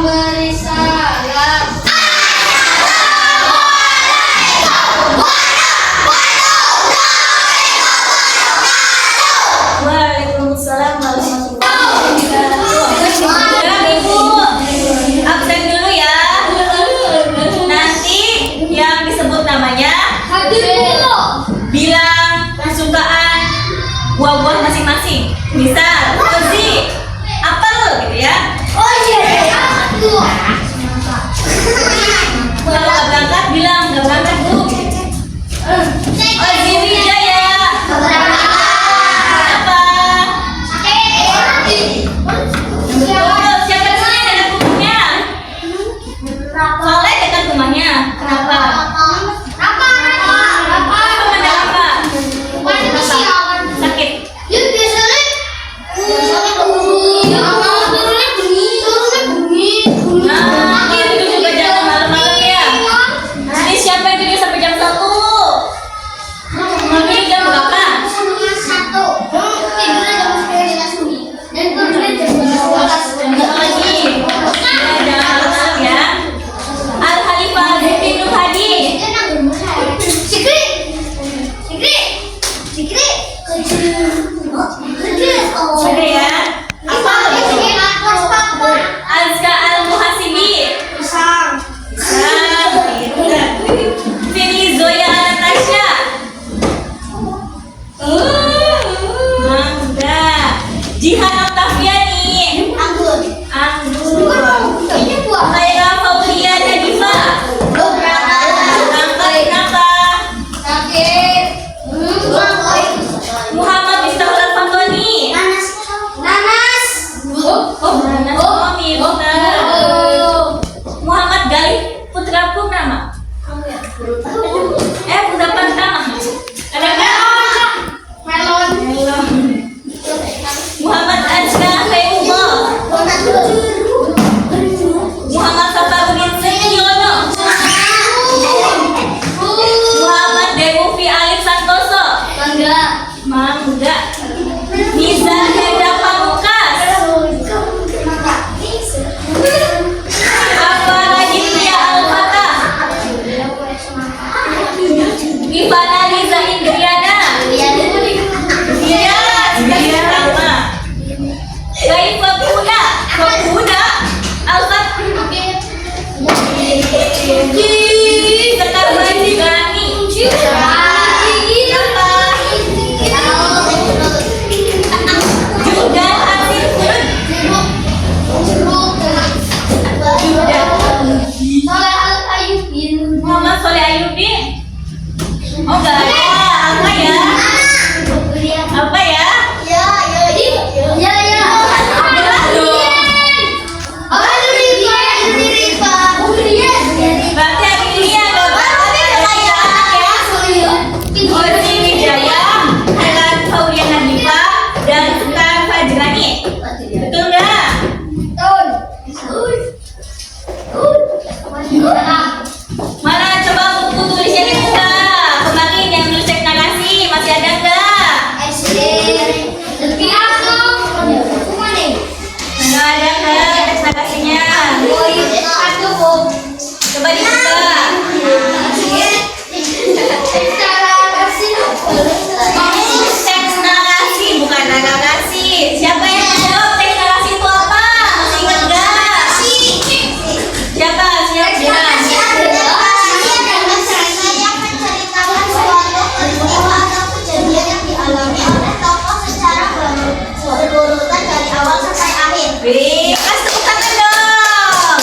memberi salam. Waalaikumsalam warahmatullahi wabarakatuh. Ibu, absen dulu ya. Nanti yang disebut namanya bilang kesukaan buah-buah masing-masing. Misal, Rozi, apel gitu ya. Oh iya. Kalau nggak berangkat bilang nggak berangkat Bu. Rozi Wijaya. Apa? Betul. Siapa dulu yang dekat rumahnya? Soleh dekat rumahnya. Kenapa? Sakit. Nah, itu juga jangan malam-malam ya. Jadi siapa yang tidur sampai jam 1? Mami jam berapa? Enggak lagi. Jangan malam-malam ya. Al Khalifah Zainul Hadi. Ada ya. Apa? Azka Al Muhasibi. Firly Zoya Natasha. Mangga. Jihan Octaviani. Anggur. Khaira Faulia Nadifa. Kenapa? Muhammad Miftahul Al-Fantoni. Nanas. Oh, Miftah. Muhammad Galih Putra Purnama. Putra Purnama. Ada nggak? Melon. Muhammad Azka Fayullah. Muhammad Safarudin Sugiono. Muhammad Dewi Alif Santoso. Mangga. Niza Heda Pamungkas. Apa Raditya Al-Fatah. Ivana Liza Indriana. Iya, sama. Kaifa Pemuda. Alfat. Sekar Bajigani. Juga Asif Muhammad Soleh Ayubi. Oh enggak ada. Apa ya? Apa ya? Berarti Amelia enggak berarti ya. Rozi Wijaya, Helen Faulia Nadifa, dan Sekar Fajrani. Betul nggak? Mana coba buku tulisnya dibuka. Kemarin yang nulis teks narasi masih ada nggak? Nggak ada nggak teks narasinya? Coba dibuka. Teks narasi bukan narasi. Siapa yang jawab teks narasi itu apa? Masih ingat nggak? Siapa? Kasih tepuk tangan dong.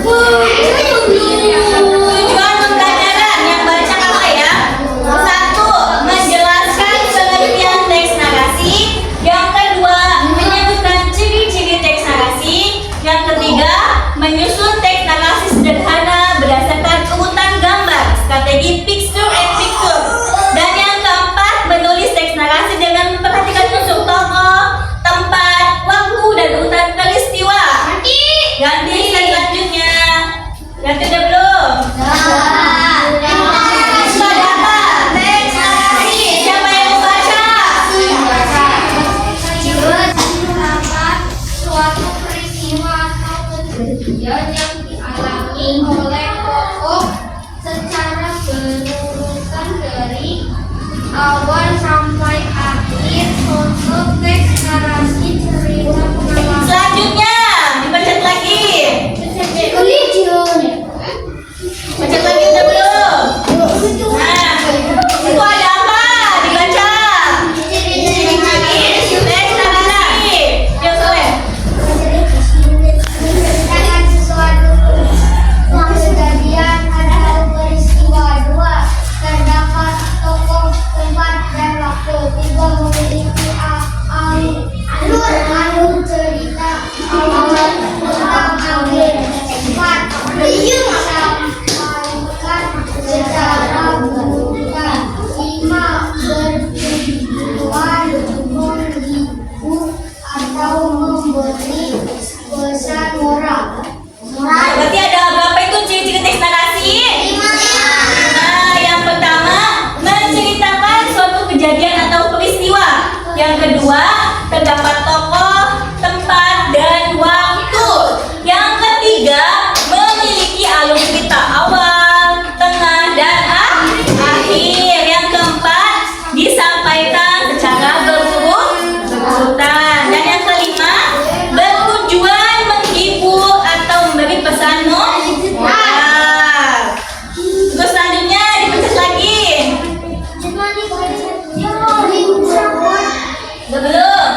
Tujuan pembelajaran yang baca apa ya? Satu, menjelaskan pengertian teks narasi. Yang kedua, menyebutkan ciri-ciri teks narasi. Yang ketiga, menyusun teks narasi sederhana berdasarkan urutan gambar, strategi picture and picture. Dan yang keempat, menulis teks narasi dengan memperhatikan unsur tokoh, tempat, waktu, dan urutan peristiwa. Ganti selanjutnya. Ganti udah belum? Sudah apa? Teks narasi. Siapa yang mau baca? Suatu peristiwa atau kejadian yang dialami oleh tokoh secara berurutan dari awal sampai akhir. Contoh teks narasi cerita pengalaman. Selanjutnya, dipencet lagi. Pencet lagi udah belum? Nah, itu ada apa? Dibaca. Teks narasi. Yuk, Soleh. Menceritakan sesuatu kejadian atau peristiwa. Dua, terdapat tokoh, tempat, dan waktu. Tiga, memiliki alur cerita awal tentang akhir. Empat, menyampaikan secara berurutan. Lima, bertujuan menghibur atau memberi pesan moral. Nah, berarti ada berapa itu ciri-ciri teks narasi? Nah, yang pertama, menceritakan suatu kejadian atau peristiwa. Yang kedua, terdapat tokoh, tempat, dan waktu. Yang ketiga, memiliki alur cerita awal, tengah, dan akhir. Yang keempat, disampaikan secara berurutan. Dan yang kelima, bertujuan menghibur atau memberi pesan moral. Terus selanjutnya dipencet lagi. Udah belum?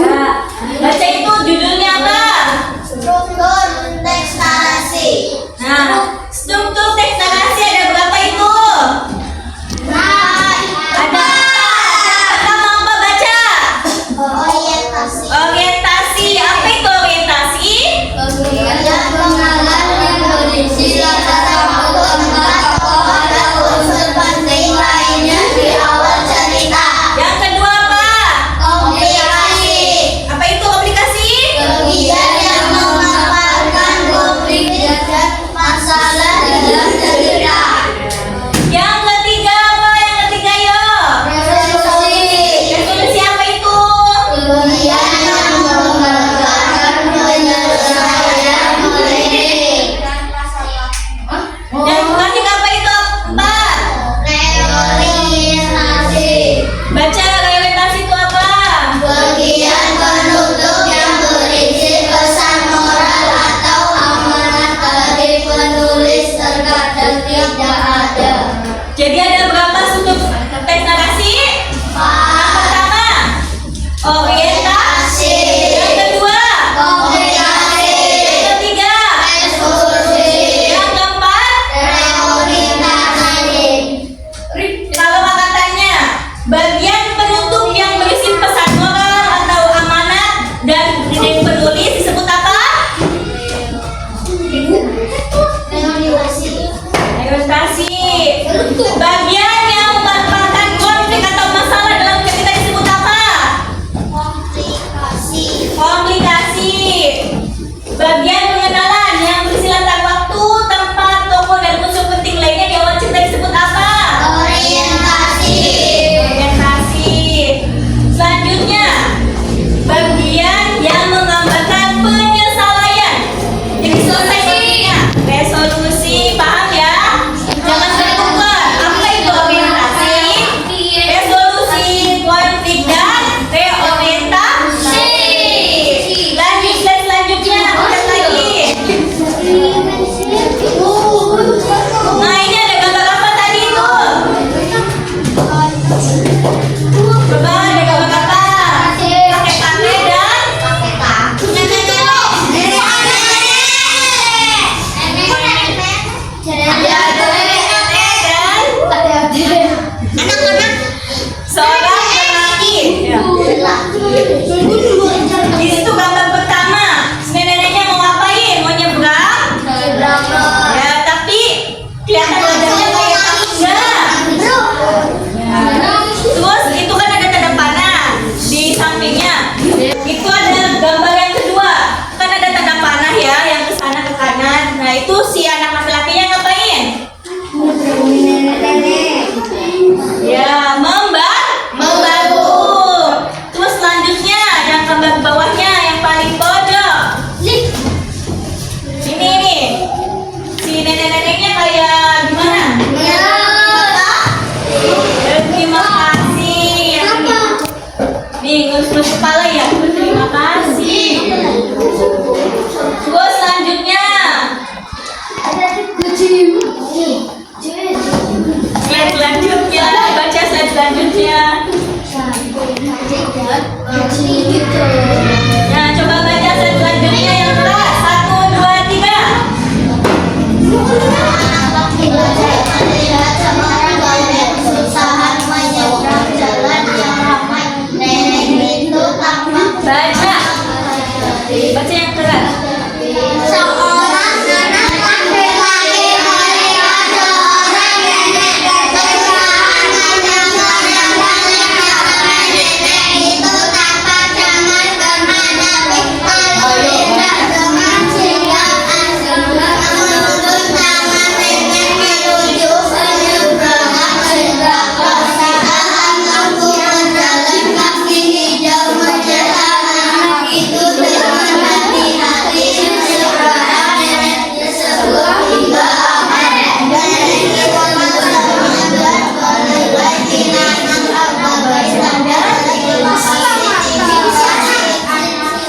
Nah, baca itu judulnya apa? Struktur teks narasi. Nah, struktur teks narasi ada berapa itu? Ada. Pertama apa baca? Orientasi. Orientasi. Apa itu orientasi? Pemberian pengalan yang berisi latar belakang tokoh dan unsur penting lainnya di awal cerita. Yang kedua apa? Komplikasi. Apa itu komplikasi? Bagian yang memaparkan konflik dan masalah dalam cerita. Yang ketiga apa? Yang ketiga yo. Resolusi. Resolusi apa itu? Bagian yang menggambarkan penyelesaian konflik dan masalah. Yang terakhir apa itu? Empat. Reorientasi. Baca reorientasi itu apa? Bagian penutup yang berisi pesan moral atau amanat dari penulis terkadang tidak ada. Jadi ada berapa struktur teks narasi? Yang pertama, orientasi. Yang kedua, Komplikasi. yang ketiga, Resolusi. yang keempat. Reorientasi. Kalau katanya, bagian penutup yang berisi pesan moral atau amanat dan dari penulis disebut apa? Reorientasi. Reorientasi. Bagian yang memaparkan konflik atau masalah dalam cerita disebut apa? Komplikasi. Komplikasi. Bagian pengenalan yang berisi latar waktu, tempat, tokoh, dan unsur penting lainnya di awal cerita disebut apa? Orientasi. Orientasi. Selanjutnya, bagian yang menggambarkan penyelesaian. Jadi selesai konfliknya. Resolusi, paham ya? Jangan berubah. Apa itu orientasi? Resolusi konflik dan reorientasi. Lanjut slide selanjutnya. Lihat lagi. Nah, ini ada gambar apa tadi itu? Coba ada gambar apa? Pakai dan itu si anak laki-lakinya ngapain? Ya, membantu. Terus selanjutnya yang gambar bawahnya yang paling pojok. Ini nih. Si nenek-neneknya kayak gimana? Terima kasih. Nih, ngelus-ngelus kepala ya. Terima kasih. Terus selanjutnya slide selanjutnya, baca slide selanjutnya. Nah, coba baca slide selanjutnya yang keras. 1, 2, 3. Melihat seorang nenek berusaha menyeberang jalan yang ramai. Nenek itu tampak Baca yang keras. seorang anak laki-laki melihat seorang nenek berusaha menyeberang jalan. Nenek itu tampak cemas menghadapi melindas dengan sigap menuntun tangan nenek menuju penyeberangan. Segera perasaan lampu menjalan kaki hijau menjelang anak itu dengan hati-hati menyeberang. Nenek tersebut tiba aman dan nenek itu mengejar menilai binatang berbagai standar.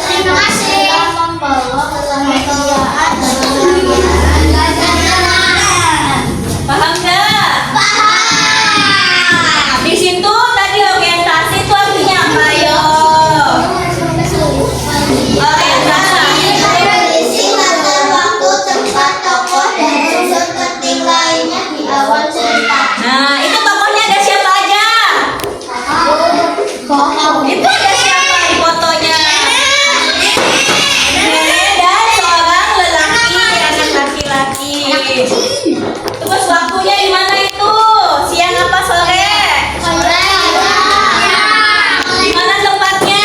Terima kasih yang membawa kebahagiaan dan kebahagiaan. Paham nggak? Paham. Di situ tadi orientasi itu artinya apa? Ayo. Berisi latar waktu, tempat, tokoh, dan unsur penting lainnya di awal cerita. Nah, itu tokohnya ada siapa aja? Itu ada siapa di fotonya? Nenek dan seorang lelaki, anak laki-laki. Terus waktunya di mana itu? Siang apa sore? Di mana tempatnya?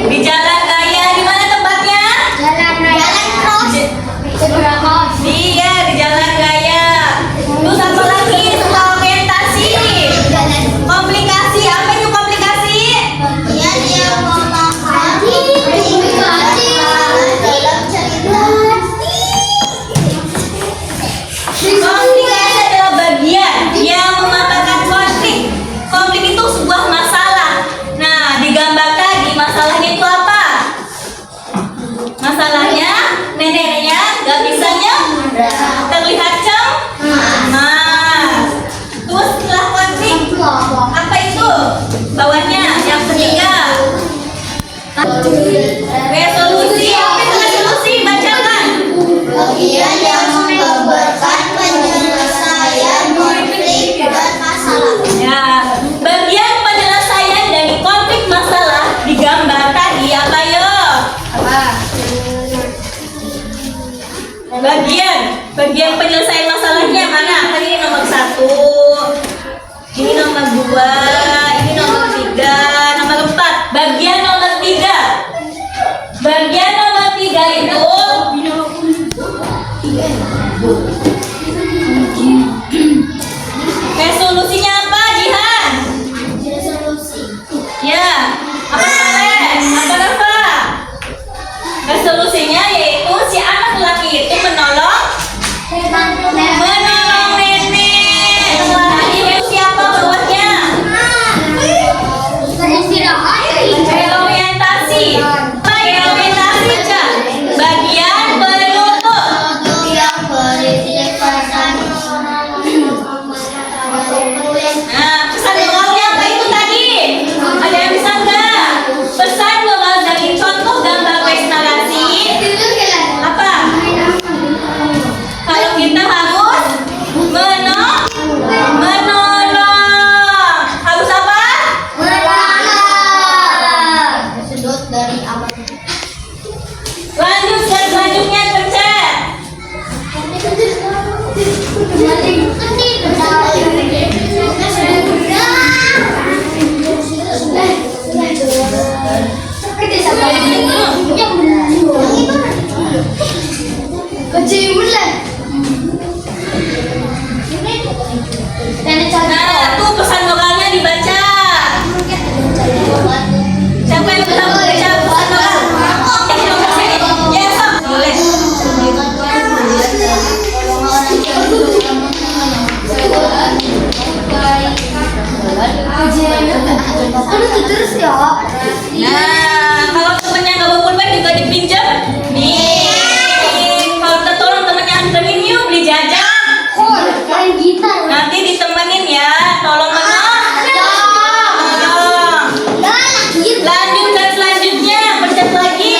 Di jalan raya. Di mana tempatnya? Iya, di jalan raya. Terus apa lagi setelah orientasi? Komplikasi. Apa itu komplikasi? Bagian yang memahami komunikasi dalam cerita. Konflik adalah bagian yang memaparkan konflik. Konflik itu sebuah masalah. Nah, digambar tadi masalahnya itu apa? Masalahnya neneknya gak bisa terlihat cemas. Terus setelah konflik apa itu? Bawahnya yang ketiga. Resolusi. Apa itu resolusi? Bacakan. Bagian yang menggambarkan penyelesaian konflik dan masalah. Ya, bagian penyelesaian dari konflik masalah digambar tadi apa yo? Bagian penyelesaian masalahnya mana? Kan ini nomor 1, ini nomor 2, ini nomor 3, nomor 4. Bagian nomor 3. Bagian nomor 3 itu resolusinya apa, Jihan? Ya, apa Saleh? Apa Rafa? Resolusinya yaitu si anak laki itu menolong nenek. Tadi itu siapa bawahnya? Reorientasi. Reorientasi, Cak. Bagian Nah, tuh pesan moralnya dibaca. Siapa yang bisa membaca pesan moral? Ya, Sob. Boleh. Terus ya. Nah, kalau temennya nggak mau pulpen juga dipinjam. Nih, kalau kita tolong temennya anterin yuk beli jajan. Main gitar. Nanti ditemenin ya, tolong tolong. Lanjut dan selanjutnya, pencet lagi.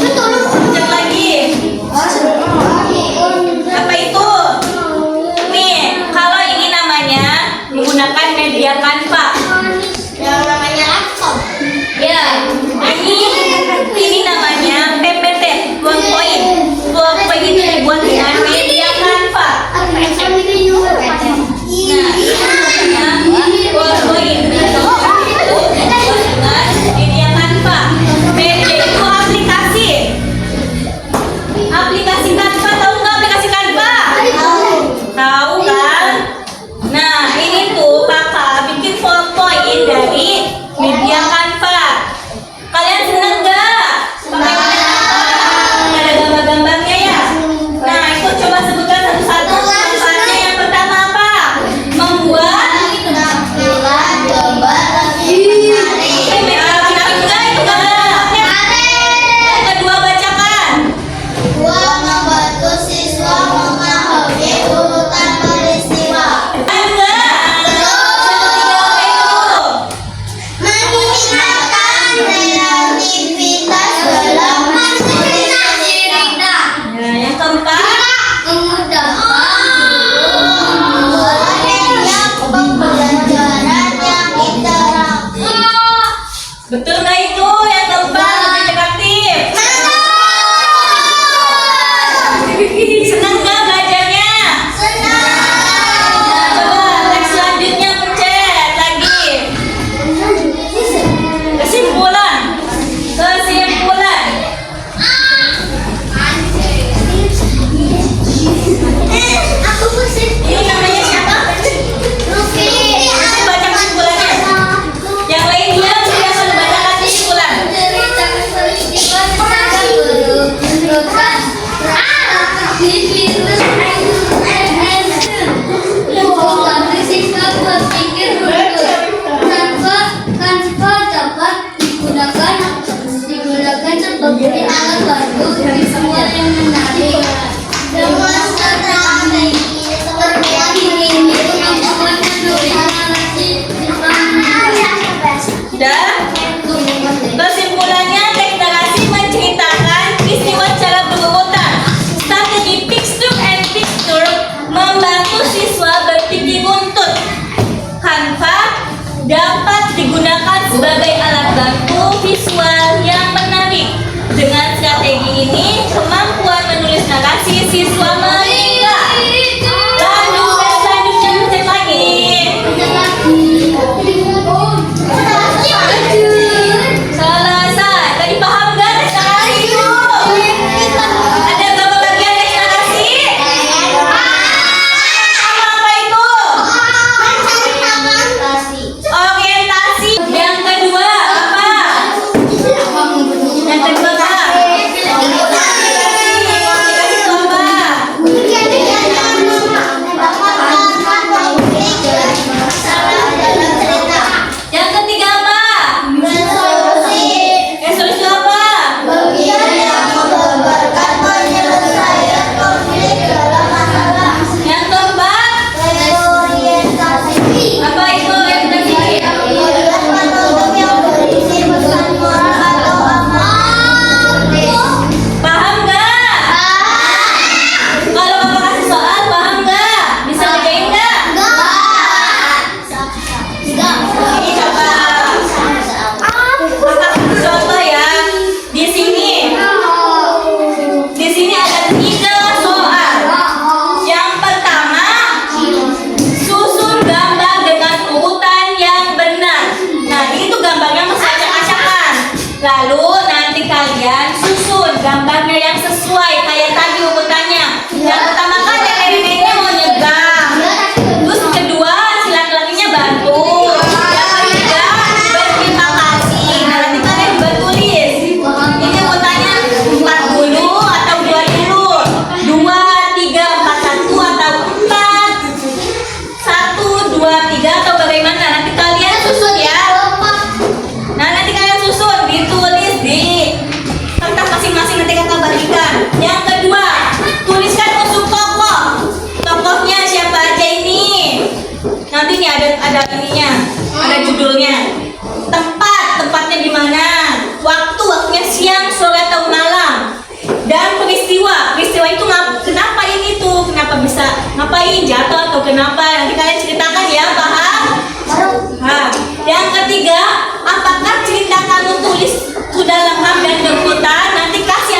Pencet lagi. Apa itu? Nih, kalau ini namanya menggunakan media Canva. Yang namanya laptop. Ya, ini namanya PPT, PowerPoint. PowerPoint itu dibuat dengan media Canva. Nah, PowerPoint itu dibuat dengan media Canva. Media itu aplikasi. Aplikasi Canva, tahu nggak aplikasi Canva? Tahu kan? Nah, ini tuh kakak bikin PowerPoint dari media Canva. Kalian seneng nggak? Pakai media Canva? Ada gambar-gambarnya ya? Nah, itu coba sebutkan satu-satu manfaatnya. Yang pertama apa? Membuat menarik nggak itu gambar-gambarnya? Yang kedua bacakan. Membantu siswa memahami urutan peristiwa. Meningkatkan kreativitas dalam aktivitas cerita. Yang keempat, Pembelajaran yang interaktif. betul nggak itu? Yang keempat, lebih interaktif. Senang nggak belajarnya? Coba next selanjutnya pencet lagi. Kesimpulan. Kesimpulan. Aku pusing. Ini namanya siapa? Rufi. Baca kesimpulannya. Yang lain diam, saya akan membacakan kesimpulan. Menceritakan peristiwa secara guru menunjukkan aktivitas membantu siswa berpikir runtuh. Tanpa dapat digunakan sebagai alat bantu visual yang menarik. Demonstrasi terbuat ini kemampuan menulis narasi Dan kesimpulannya, teks narasi menceritakan peristiwa secara berurutan. Strategi picture and picture membantu siswa berpikir runtut. Canva dapat digunakan sebagai alat bantu visual yang menarik. Dengan strategi ini, kemampuan menulis narasi siswa meningkat. Lanjut dan selanjutnya pencet lagi. Selesai. Tadi paham nggak teks narasi itu? Ada berapa bagian teks narasi? Apa itu? Orientasi. Yang kedua apa? Yang kedua apa? Komunikasi itu apa? peristiwa itu kenapa ini tuh, kenapa bisa ngapain jatuh atau kenapa, nanti kalian ceritakan ya, paham? Nah, yang ketiga, apakah cerita kamu tulis sudah lengkap dan berputar? Nanti kasih